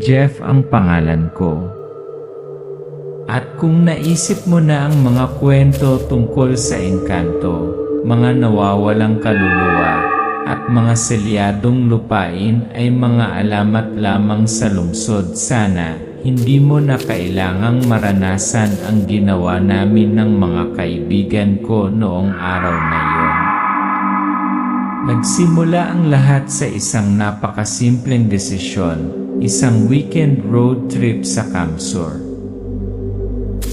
Jeff ang pangalan ko. At kung naisip mo na ang mga kwento tungkol sa engkanto, mga nawawalang kaluluwa, at mga selyadong lupain ay mga alamat lamang sa lungsod, sana hindi mo na kailangang maranasan ang ginawa namin ng mga kaibigan ko noong araw na iyon. Nagsimula ang lahat sa isang napakasimpleng desisyon, isang weekend road trip sa Kamsur.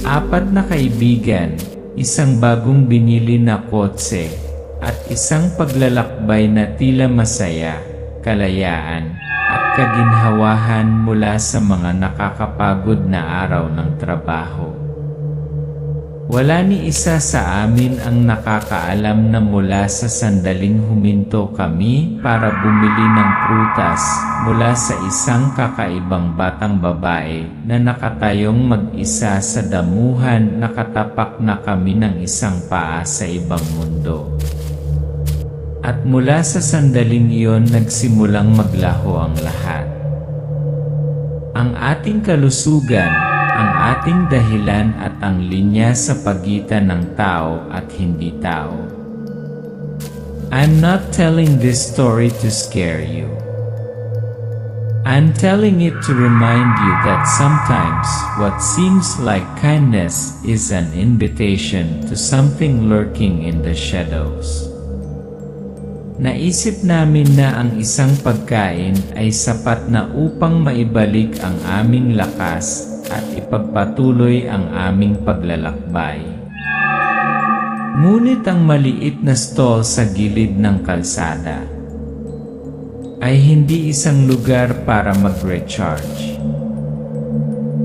4 na kaibigan, isang bagong binili na kotse, at isang paglalakbay na tila masaya, kalayaan, at kaginhawahan mula sa mga nakakapagod na araw ng trabaho. Wala ni isa sa amin ang nakakaalam na mula sa sandaling huminto kami para bumili ng prutas mula sa isang kakaibang batang babae na nakatayong mag-isa sa damuhan, nakatapak na kami ng isang paa sa ibang mundo. At mula sa sandaling iyon nagsimulang maglaho ang lahat. Ang ating kalusugan, ang ating dahilan at ang linya sa pagitan ng tao at hindi tao. I'm not telling this story to scare you. I'm telling it to remind you that sometimes what seems like kindness is an invitation to something lurking in the shadows. Naisip namin na ang isang pagkain ay sapat na upang maibalik ang aming lakas at ipagpatuloy ang aming paglalakbay. Ngunit ang maliit na stall sa gilid ng kalsada ay hindi isang lugar para mag-recharge.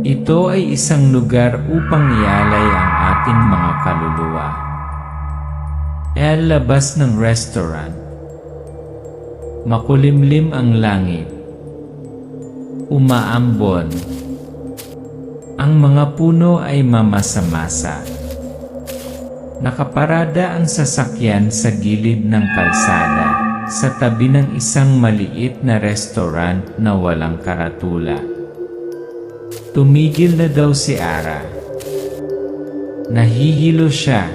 Ito ay isang lugar upang ialay ang ating mga kaluluwa. Labas ng restaurant. Makulimlim ang langit. Umaambon. Ang mga puno ay mamasa-masa. Nakaparada ang sasakyan sa gilid ng kalsada, sa tabi ng isang maliit na restaurant na walang karatula. Tumigil na daw si Ara. Nahihilo siya.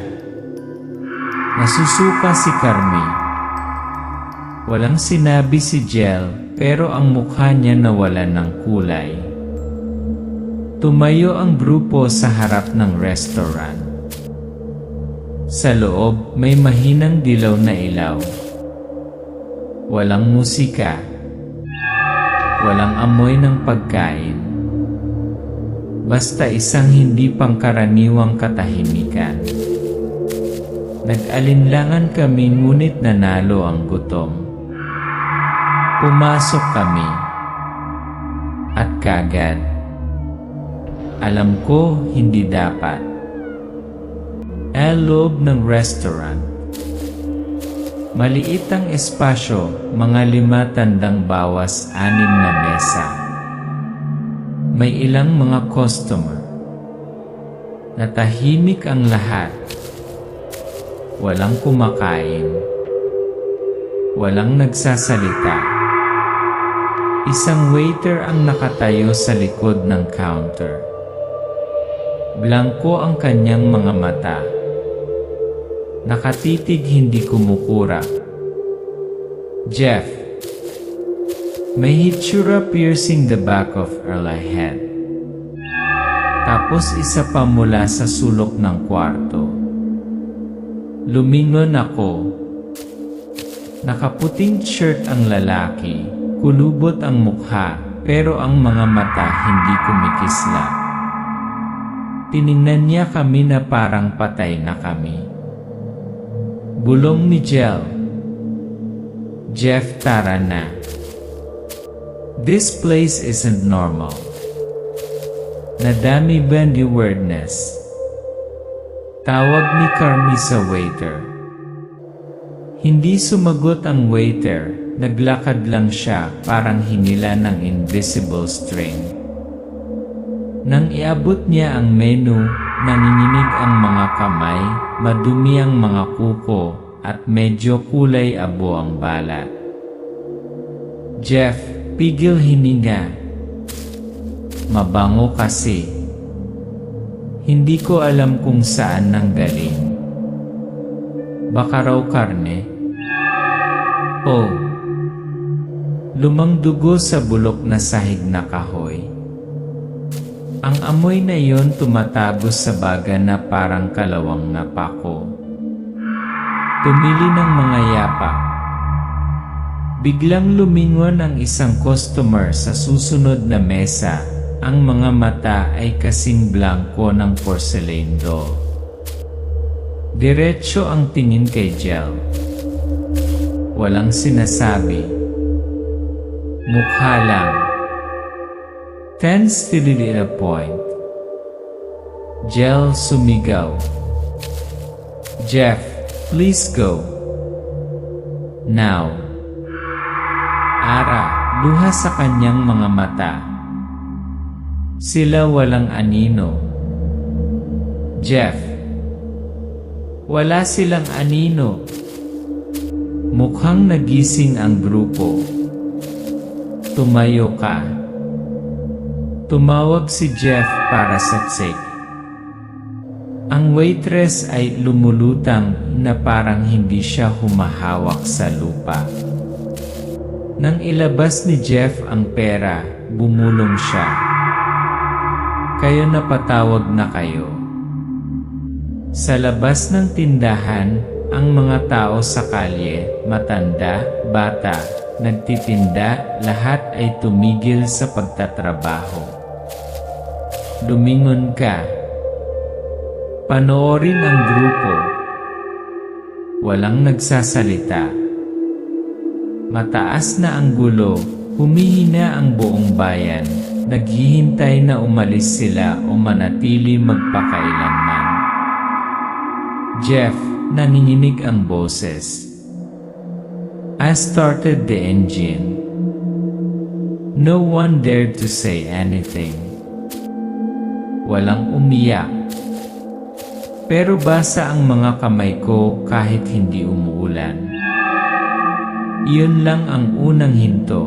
Nasusuka si Carmi. Walang sinabi si Jel, pero ang mukha niya nawalan ng kulay. Tumayo ang grupo sa harap ng restaurant. Sa loob, may mahinang dilaw na ilaw. Walang musika. Walang amoy ng pagkain. Basta isang hindi pangkaraniwang katahimikan. Nag-alinlangan kami ngunit nanalo ang gutom. Pumasok kami. At kagad. Alam ko, hindi dapat. Loob ng restaurant. Maliit ang espasyo, mga 5 tandang bawas 6 na mesa. May ilang mga customer. Natahimik ang lahat. Walang kumakain. Walang nagsasalita. Isang waiter ang nakatayo sa likod ng counter. Blanko ang kanyang mga mata. Nakatitig, hindi kumukurap. Jeff. May hitsura piercing the back of her head. Tapos isa pa mula sa sulok ng kwarto. Lumingon ako. Nakaputing shirt ang lalaki. Kulubot ang mukha, pero ang mga mata hindi kumikislap. Tiningnan niya kami na parang patay na kami. Bulong ni Jel. Jeff, tara na. This place isn't normal. Nadami ba ni weirdness? Tawag ni Carmi sa waiter. Hindi sumagot ang waiter. Naglakad lang siya, parang hinila ng invisible string. Nang iabot niya ang menu, nanginginig ang mga kamay, madumi ang mga kuko, at medyo kulay abo ang balat. Jeff, pigil hininga. Mabango kasi. Hindi ko alam kung saan nanggaling. Baka raw karne? Oh. Lumang dugo sa bulok na sahig na kahoy. Ang amoy na iyon tumatagos sa baga na parang kalawang na pako. Tumili ng mga yapa. Biglang lumingon ang isang customer sa susunod na mesa. Ang mga mata ay kasing blanko ng porcelain doll. Diretso ang tingin kay Jel. Walang sinasabi. Mukha lang. Tense to the point. Jel sumigaw. Jeff, please go. Now. Ara, luha sa kanyang mga mata. Sila walang anino. Jeff. Wala silang anino. Mukhang nagising ang grupo. Tumayo ka. Tumawag si Jeff para sa check. Ang waitress ay lumulutang na parang hindi siya humahawak sa lupa. Nang ilabas ni Jeff ang pera, bumulong siya. Kayo napatawag na kayo. Sa labas ng tindahan, ang mga tao sa kalye, matanda, bata, nagtitinda, lahat ay tumigil sa pagtatrabaho. Lumingon ka. Panoorin ang grupo. Walang nagsasalita. Mataas na ang gulo, humihina ang buong bayan. Naghihintay na umalis sila o manatili magpakailanman. Jeff, nanginginig ang boses. I started the engine. No one dared to say anything. Walang umiyak. Pero basa ang mga kamay ko kahit hindi umuulan. Iyon lang ang unang hinto.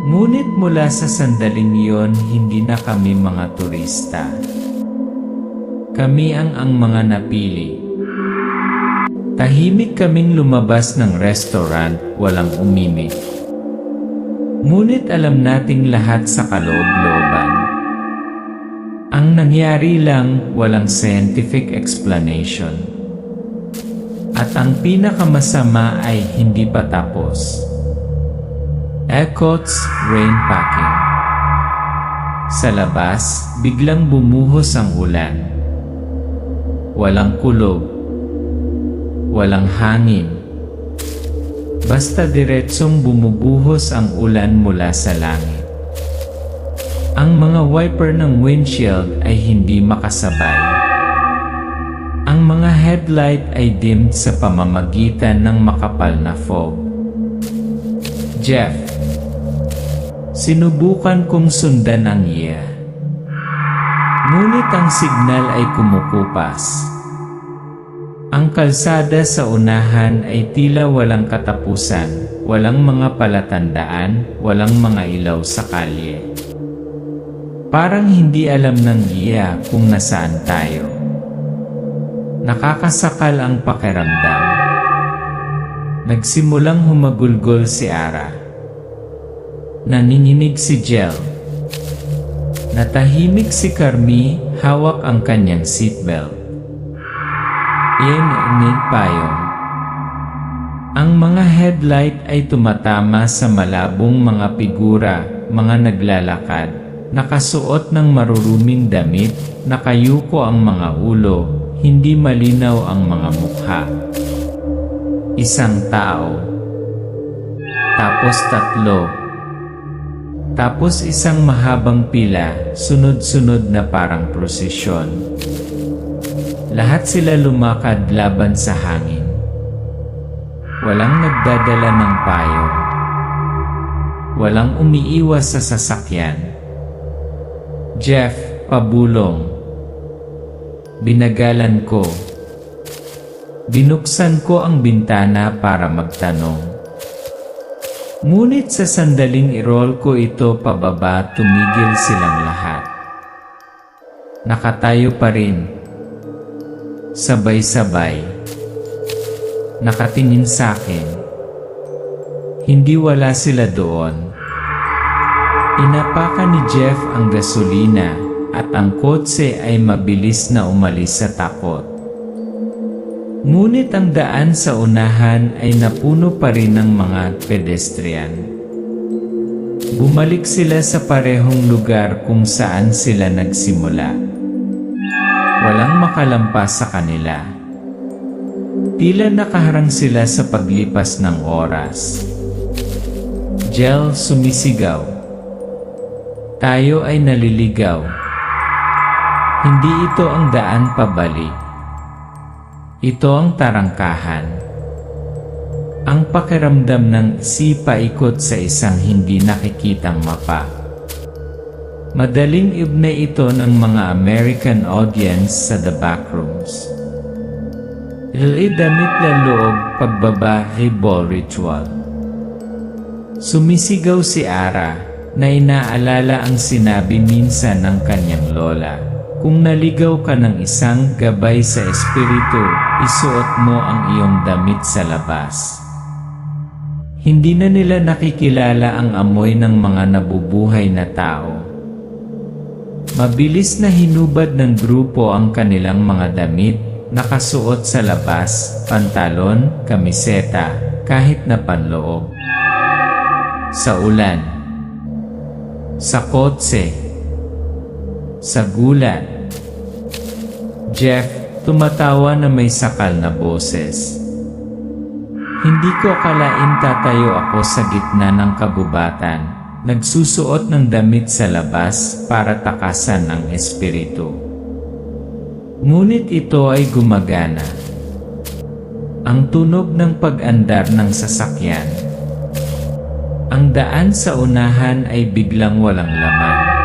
Ngunit mula sa sandaling iyon, hindi na kami mga turista. Kami ang mga napili. Tahimik kaming lumabas ng restaurant, walang umimik. Ngunit alam nating lahat sa kaloob-looban. Ang nangyari lang, walang scientific explanation. At ang pinakamasama ay hindi pa tapos. Ekots, rain packing. Sa labas, biglang bumuhos ang ulan. Walang kulog. Walang hangin. Basta diretsong bumubuhos ang ulan mula sa langit. Ang mga wiper ng windshield ay hindi makasabay. Ang mga headlight ay dimmed sa pamamagitan ng makapal na fog. Jeff, sinubukan kong sundan ang iya. Ngunit ang signal ay kumukupas. Ang kalsada sa unahan ay tila walang katapusan, walang mga palatandaan, walang mga ilaw sa kalye. Parang hindi alam ng iya kung nasaan tayo. Nakakasakal ang pakiramdam. Nagsimulang humagulgol si Ara. Nanginginig si Jel. Natahimik si Carmi, hawak ang kanyang seatbelt. Iyan ang payong. Ang mga headlight ay tumatama sa malabong mga figura, mga naglalakad, nakasuot ng maruruming damit, nakayuko ang mga ulo, hindi malinaw ang mga mukha. Isang tao. Tapos tatlo. Tapos isang mahabang pila, sunod-sunod na parang prosesyon. Lahat sila lumakad laban sa hangin. Walang nagdadala ng payo. Walang umiiwas sa sasakyan. Jeff, pabulong. Binagalan ko. Binuksan ko ang bintana para magtanong. Ngunit sa sandaling i-roll ko ito pababa, tumigil silang lahat. Nakatayo pa rin. Sabay-sabay. Nakatingin sa'kin. Hindi wala sila doon. Inapakan ni Jeff ang gasolina at ang kotse ay mabilis na umalis sa takot. Ngunit ang daan sa unahan ay napuno pa rin ng mga pedestrian. Bumalik sila sa parehong lugar kung saan sila nagsimula. Walang makalampas sa kanila. Tila nakaharang sila sa paglipas ng oras. Jel sumisigaw. Tayo ay naliligaw. Hindi ito ang daan pabalik. Ito ang tarangkahan. Ang pakiramdam ng sipaikot sa isang hindi nakikitang mapa. Madaling ignay ito ng mga American audience sa The Backrooms. Damit na loob, pagbabahay, ball ritual. Sumisigaw si Ara na inaalala ang sinabi minsan ng kanyang lola. Kung naligaw ka ng isang gabay sa espiritu, isuot mo ang iyong damit sa labas. Hindi na nila nakikilala ang amoy ng mga nabubuhay na tao. Mabilis na hinubad ng grupo ang kanilang mga damit, nakasuot sa labas, pantalon, kamiseta, kahit na panloob. Sa ulan, sa kotse, sa gulat. Jeff, tumatawa na may sakal na boses. Hindi ko akalain tatayo ako sa gitna ng kabubatan, nagsusuot ng damit sa labas para takasan ang espiritu. Ngunit ito ay gumagana. Ang tunog ng pag-andar ng sasakyan. Ang daan sa unahan ay biglang walang laman.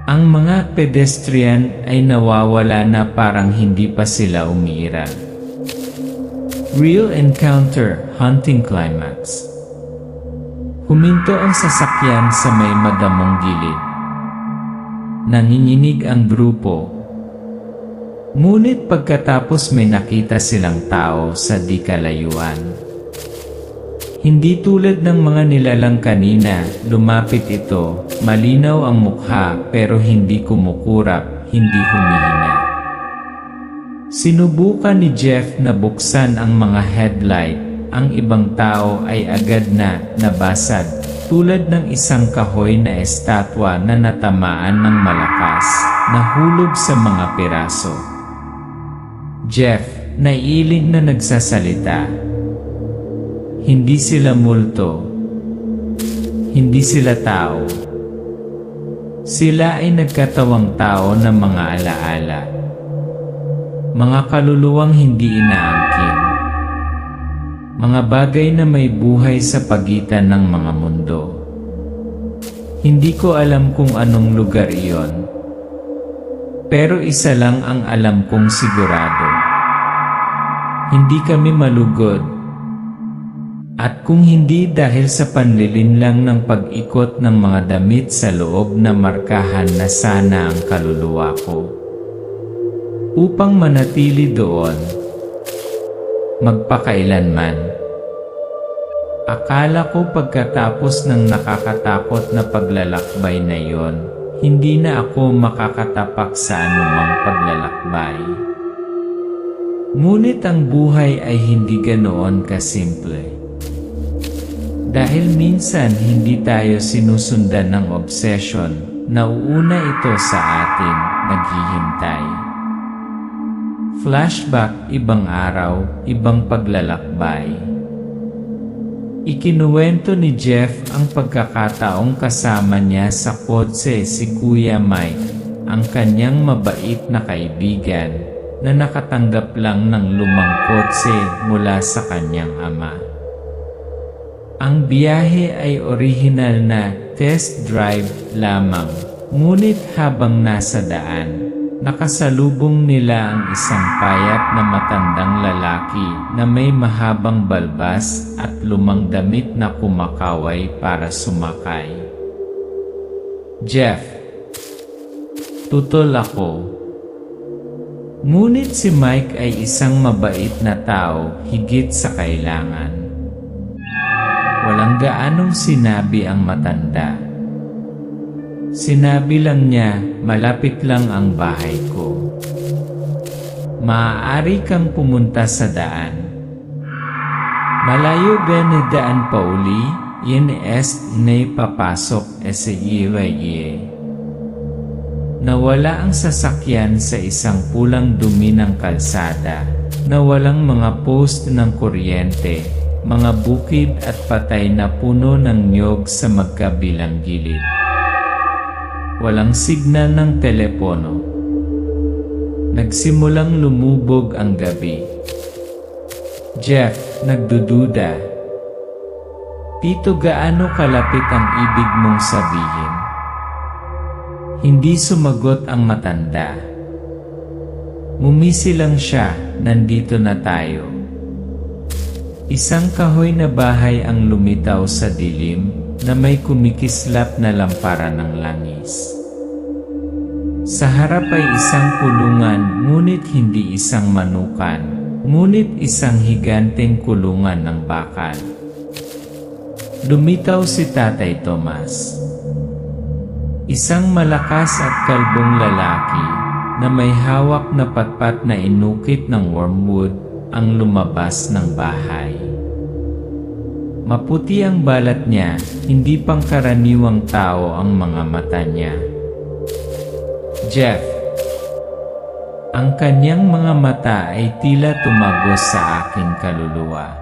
Ang mga pedestrian ay nawawala na parang hindi pa sila umiira. Real encounter, hunting climax. Huminto ang sasakyan sa may madamong gilid. Nanginginig ang grupo. Ngunit pagkatapos may nakita silang tao sa di kalayuan. Hindi tulad ng mga nilalang kanina, lumapit ito, malinaw ang mukha pero hindi kumukurap, hindi humihina. Sinubukan ni Jeff na buksan ang mga headlight, ang ibang tao ay agad na nabasag, tulad ng isang kahoy na estatwa na natamaan ng malakas, nahulog sa mga piraso. Jeff, naiiling na nagsasalita. Hindi sila multo. Hindi sila tao. Sila ay nagkatawang tao ng mga alaala. Mga kaluluwang hindi inaangkin. Mga bagay na may buhay sa pagitan ng mga mundo. Hindi ko alam kung anong lugar iyon. Pero isa lang ang alam kong sigurado. Hindi kami malugod. At kung hindi dahil sa panlilinlang ng pag-ikot ng mga damit sa loob na markahan na sana ang kaluluwa ko. Upang manatili doon, magpakailanman. Akala ko pagkatapos ng nakakatakot na paglalakbay na iyon, hindi na ako makakatapak sa anumang paglalakbay. Ngunit ang buhay ay hindi ganoon kasimple. Dahil minsan hindi tayo sinusundan ng obsession, nauuna ito sa atin, naghihintay. Flashback, ibang araw, ibang paglalakbay. Ikinuwento ni Jeff ang pagkakataong kasama niya sa kotse si Kuya Mike, ang kanyang mabait na kaibigan, na nakatanggap lang ng lumang kotse mula sa kanyang ama. Ang biyahe ay orihinal na test drive lamang, ngunit habang nasa daan, nakasalubong nila ang isang payat na matandang lalaki na may mahabang balbas at lumang damit na kumakaway para sumakay. "Jeff, tutol ako." Ngunit si Mike ay isang mabait na tao higit sa kailangan. Walang gaanong sinabi ang matanda. Sinabi lang niya, "Malapit lang ang bahay ko. Maaari kang pumunta sa daan. Malayo gani daan pauli, yen est ne papasok ese iye." Nawala ang sasakyan sa isang pulang dumi ng kalsada, na walang mga post ng kuryente, mga bukid at patay na puno ng niyog sa magkabilang gilid. Walang signal ng telepono. Nagsimulang lumubog ang gabi. Jeff, nagdududa. "Tito, gaano kalapit ang ibig mong sabihin?" Hindi sumagot ang matanda. Ngumisi lang siya, "Nandito na tayo." Isang kahoy na bahay ang lumitaw sa dilim, na may kumikislap na lampara ng langis. Sa harap ay isang kulungan, ngunit hindi isang manukan, ngunit isang higanteng kulungan ng bakal. Lumitaw si Tatay Tomas. Isang malakas at kalbong lalaki, na may hawak na patpat na inukit ng wormwood, ang lumabas ng bahay. Maputi ang balat niya, hindi pangkaraniwang tao ang mga mata niya. "Jeff." Ang kanyang mga mata ay tila tumagos sa aking kaluluwa.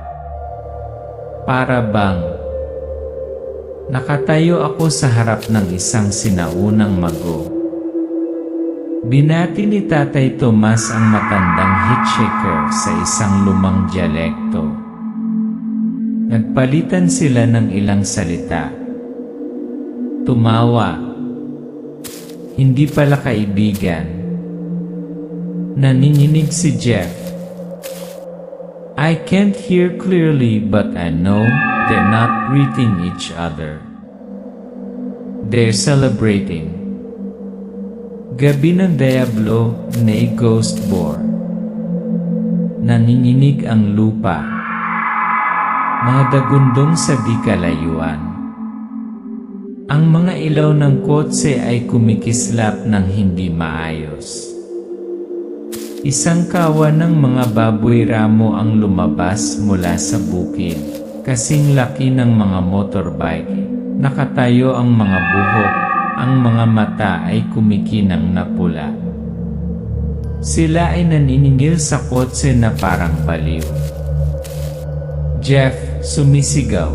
Para bang nakatayo ako sa harap ng isang sinaunang mago. Binati ni Tatay Tomas ang matandang hitchhiker sa isang lumang dialekto. Nagpalitan sila ng ilang salita. Tumawa. Hindi pala kaibigan. Nanginginig si Jeff. "I can't hear clearly, but I know they're not greeting each other. They're celebrating." Gabi ng Diablo, nay Ghost Boar. Nanginginig ang lupa. Mga dagundong sa di kalayuan. Ang mga ilaw ng kotse ay kumikislap ng hindi maayos. Isang kawan ng mga baboy ramo ang lumabas mula sa bukid, kasing laki ng mga motorbike. Nakatayo ang mga buhok, ang mga mata ay kumikinang na pula. Sila ay naniningil sa kotse na parang baliw. Jeff, sumisigaw.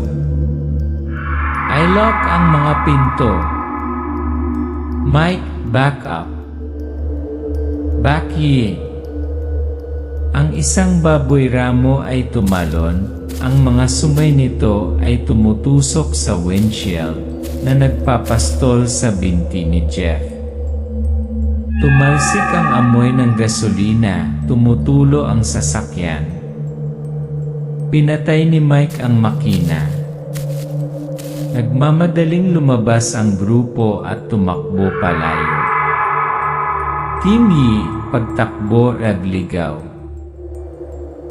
"I lock ang mga pinto." "Mike, back up." "Back ye." Ang isang baboy ramo ay tumalon, ang mga sumay nito ay tumutusok sa windshield na nagpapastol sa binti ni Jeff. Tumalsik ang amoy ng gasolina, tumutulo ang sasakyan. Pinatay ni Mike ang makina. Nagmamadaling lumabas ang grupo at tumakbo palayo. Team Yi, pagtakbo ragligaw.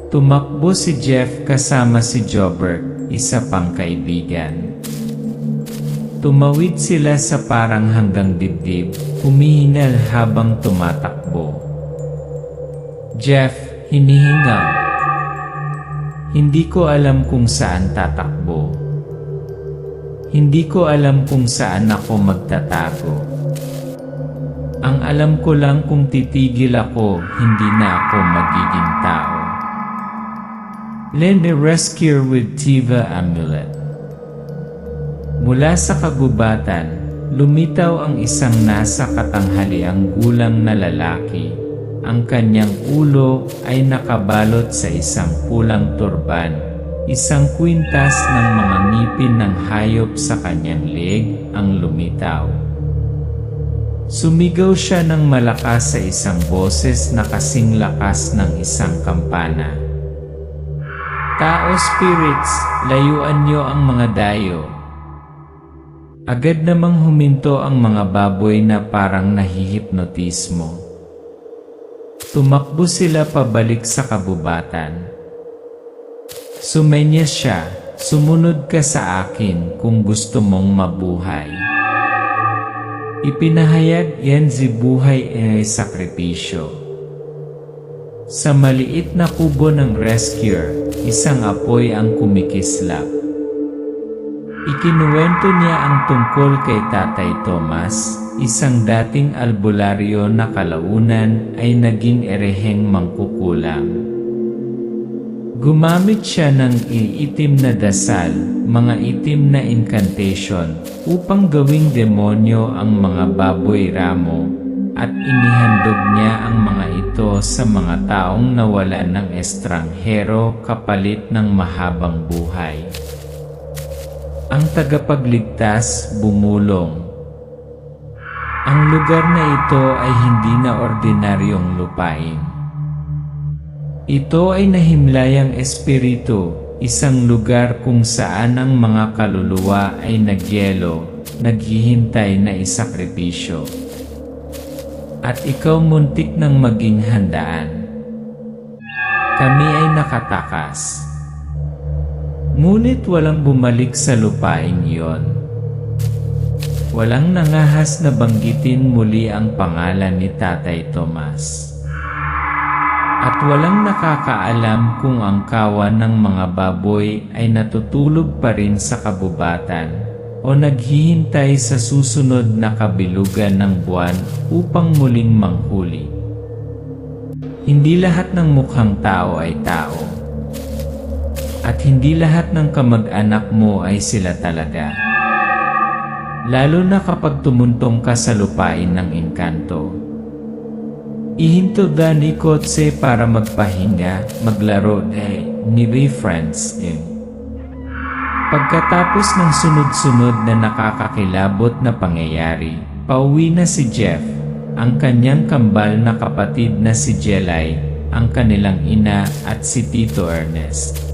Tumakbo si Jeff kasama si Jobert, isa pang kaibigan. Tumawid sila sa parang hanggang dibdib, humihingal habang tumatakbo. Jeff, hinihingal. "Hindi ko alam kung saan tatakbo. Hindi ko alam kung saan ako magtatago. Ang alam ko lang kung titigil ako, hindi na ako magiging tao." Lend a rescue with Tiva Amulet. Mula sa kagubatan, lumitaw ang isang nasa katanghaliang gulang na lalaki. Ang kanyang ulo ay nakabalot sa isang pulang turban, isang kwintas ng mga ngipin ng hayop sa kanyang leeg ang lumitaw. Sumigaw siya ng malakas sa isang boses na kasing lakas ng isang kampana. Tao spirits, layuan niyo ang mga dayo. Agad namang huminto ang mga baboy na parang nahihipnotismo. Tumakbo sila pabalik sa kabubatan. Sumenyas siya, sumunod ka sa akin kung gusto mong mabuhay. Ipinahayag yan si buhay ay sakripisyo. Sa maliit na kubo ng rescuer, isang apoy ang kumikislap. Ikinuwento niya ang tungkol kay Tatay Tomas, isang dating albularyo na kalaunan ay naging ereheng mangkukulam. Gumamit siya ng iitim na dasal, mga itim na incantation, upang gawing demonyo ang mga baboy ramo, at inihandog niya ang mga ito sa mga taong nawala ng estranghero kapalit ng mahabang buhay. Ang tagapagligtas bumulong. Ang lugar na ito ay hindi na ordinaryong lupain. Ito ay nahimlayang espiritu, isang lugar kung saan ang mga kaluluwa ay nagyelo, naghihintay na isakripisyo. At ikaw muntik nang maging handaan. Kami ay nakatakas. Ngunit walang bumalik sa lupain iyon. Walang nangahas na banggitin muli ang pangalan ni Tatay Tomas. At walang nakakaalam kung ang kawan ng mga baboy ay natutulog pa rin sa kabubatan o naghihintay sa susunod na kabilugan ng buwan upang muling manghuli. Hindi lahat ng mukhang tao ay tao. At hindi lahat ng kamag-anak mo ay sila talaga. Lalo na kapag tumuntong ka sa lupain ng engkanto. Ihinto da ni Kotse para magpahinga, maglaro ni friends in. Pagkatapos ng sunod-sunod na nakakakilabot na pangyayari, pauwi na si Jeff, ang kanyang kambal na kapatid na si Jelay, ang kanilang ina at si Tito Ernest.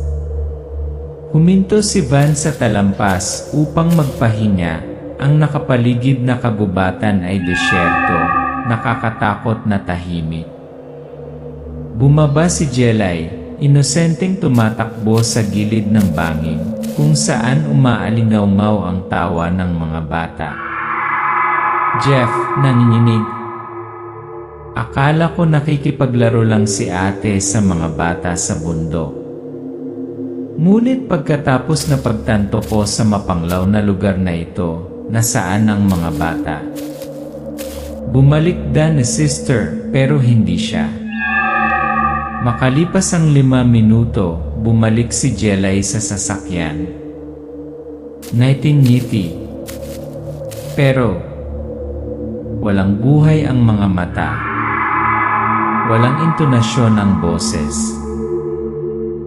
Huminto si Van sa talampas upang magpahinga, ang nakapaligid na kagubatan ay desyerto. Nakakatakot na tahimik. Bumaba si Jelay, inosenteng tumatakbo sa gilid ng bangin, kung saan umaalingaw-ngaw ang tawa ng mga bata. Jeff, nanginginig. Akala ko nakikipaglaro lang si ate sa mga bata sa bundok. Ngunit pagkatapos na pagtanto ko sa mapanglaw na lugar na ito, nasaan ang mga bata? Bumalik da ni sister pero hindi siya. Makalipas ang 5 minuto, bumalik si Jelay sa sasakyan. Ngiti-ngiti. Pero, walang buhay ang mga mata. Walang intonasyon ang boses.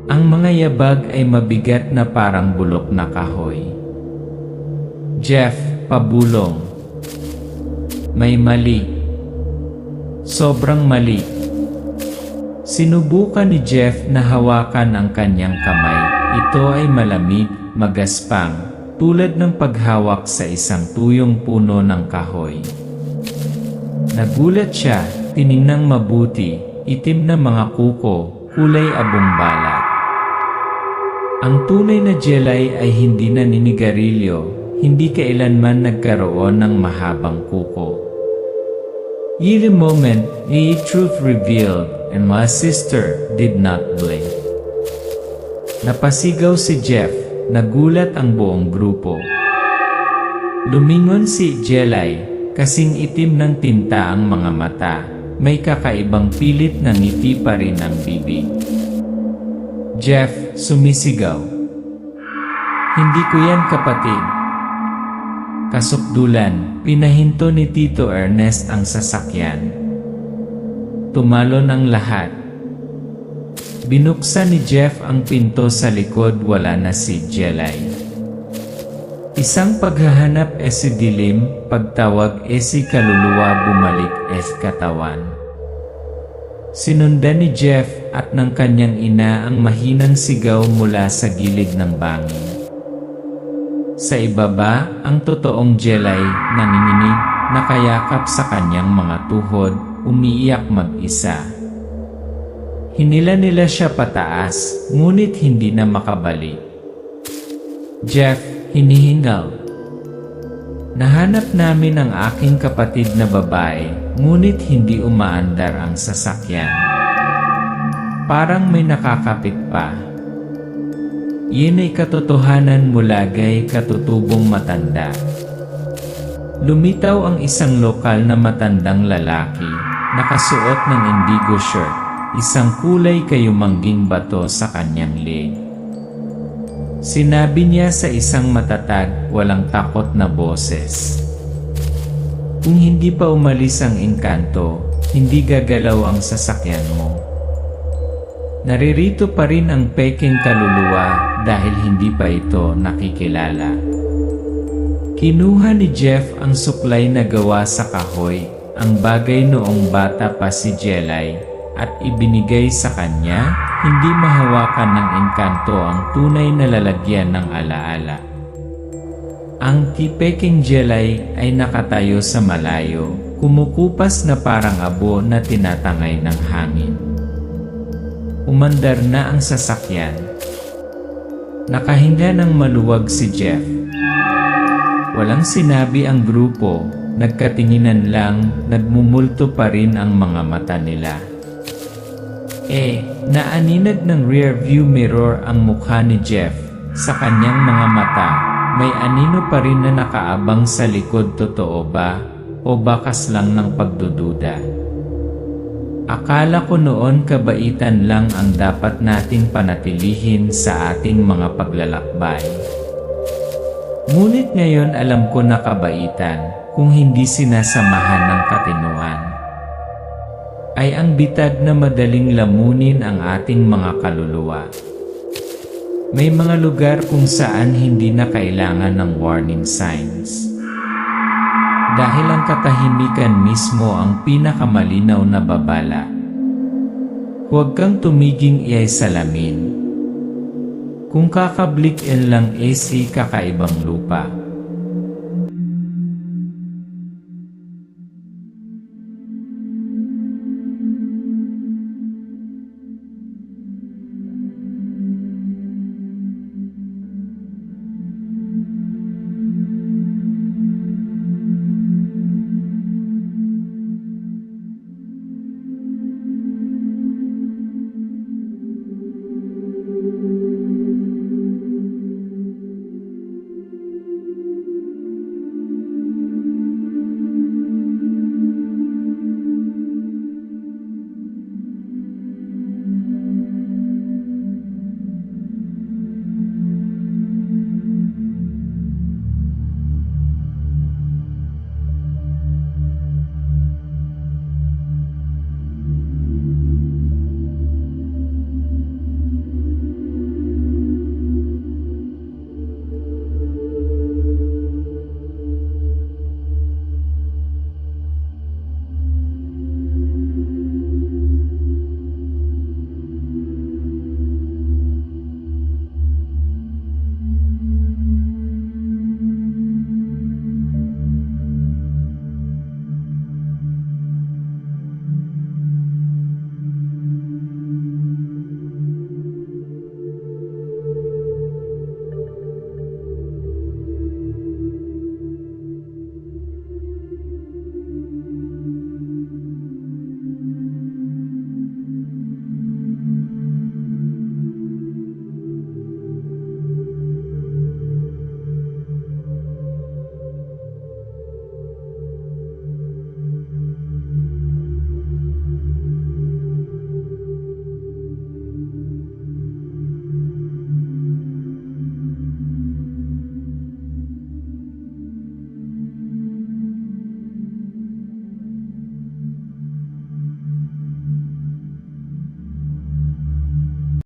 Ang mga yabag ay mabigat na parang bulok na kahoy. Jeff, pabulong. May mali. Sobrang mali. Sinubukan ni Jeff na hawakan ang kanyang kamay. Ito ay malamig, magaspang, tulad ng paghawak sa isang tuyong puno ng kahoy. Nagulat siya, tiningnang mabuti, itim na mga kuko, kulay abong balat. Ang tunay na Jelay ay hindi naninigarilyo, hindi kailanman nagkaroon ng mahabang kuko. Yet a moment, the truth revealed, and my sister did not blink. Napasigaw si Jeff, nagulat ang buong grupo. Lumingon si Jelay, kasing itim ng tinta ang mga mata, may kakaibang pilit na ngiti pa rin ang bibig. Jeff, sumisigaw. Hindi ko yan kapatid. Kasukdulan, pinahinto ni Tito Ernest ang sasakyan. Tumalon ang lahat. Binuksan ni Jeff ang pinto sa likod, wala na si Jelay. Isang paghahanap si dilim, pagtawag si kaluluwa, bumalik katawan. Sinundan ni Jeff at ng kanyang ina ang mahinang sigaw mula sa gilid ng bangin. Sa ibaba, ang totoong Jelay, nanginginig, nakayakap sa kanyang mga tuhod, umiiyak mag-isa. Hinila nila siya pataas, ngunit hindi na makabalik. Jeff, hinihingal. Nahanap namin ang aking kapatid na babae, ngunit hindi umaandar ang sasakyan. Parang may nakakapit pa. Iyon ay katotohanan mula kay katutubong matanda. Lumitaw ang isang lokal na matandang lalaki, nakasuot ng indigo shirt, isang kulay kayumangging bato sa kanyang leeg. Sinabi niya sa isang matatag, walang takot na boses. Kung hindi pa umalis ang engkanto, hindi gagalaw ang sasakyan mo. Naririto pa rin ang peking kaluluwa dahil hindi pa ito nakikilala. Kinuha ni Jeff ang suklay na gawa sa kahoy, ang bagay noong bata pa si Jelay, at ibinigay sa kanya, hindi mahawakan ng engkanto ang tunay na lalagyan ng alaala. Ang peking Jelay ay nakatayo sa malayo, kumukupas na parang abo na tinatangay ng hangin. Umandar na ang sasakyan. Nakahinga ng maluwag si Jeff. Walang sinabi ang grupo, nagkatinginan lang, nagmumulto pa rin ang mga mata nila. Naaninag ng rear view mirror ang mukha ni Jeff. Sa kanyang mga mata, may anino pa rin na nakaabang sa likod, totoo ba? O bakas lang ng pagdududa? Akala ko noon kabaitan lang ang dapat nating panatilihin sa ating mga paglalakbay. Ngunit ngayon alam ko na kabaitan, kung hindi sinasamahan ng katinuan, ay ang bitag na madaling lamunin ang ating mga kaluluwa. May mga lugar kung saan hindi na kailangan ng warning signs. Dahil ang katahimikan mismo ang pinakamalinaw na babala. Huwag kang tumiging salamin. Kung kakablikin lang kakaibang lupa.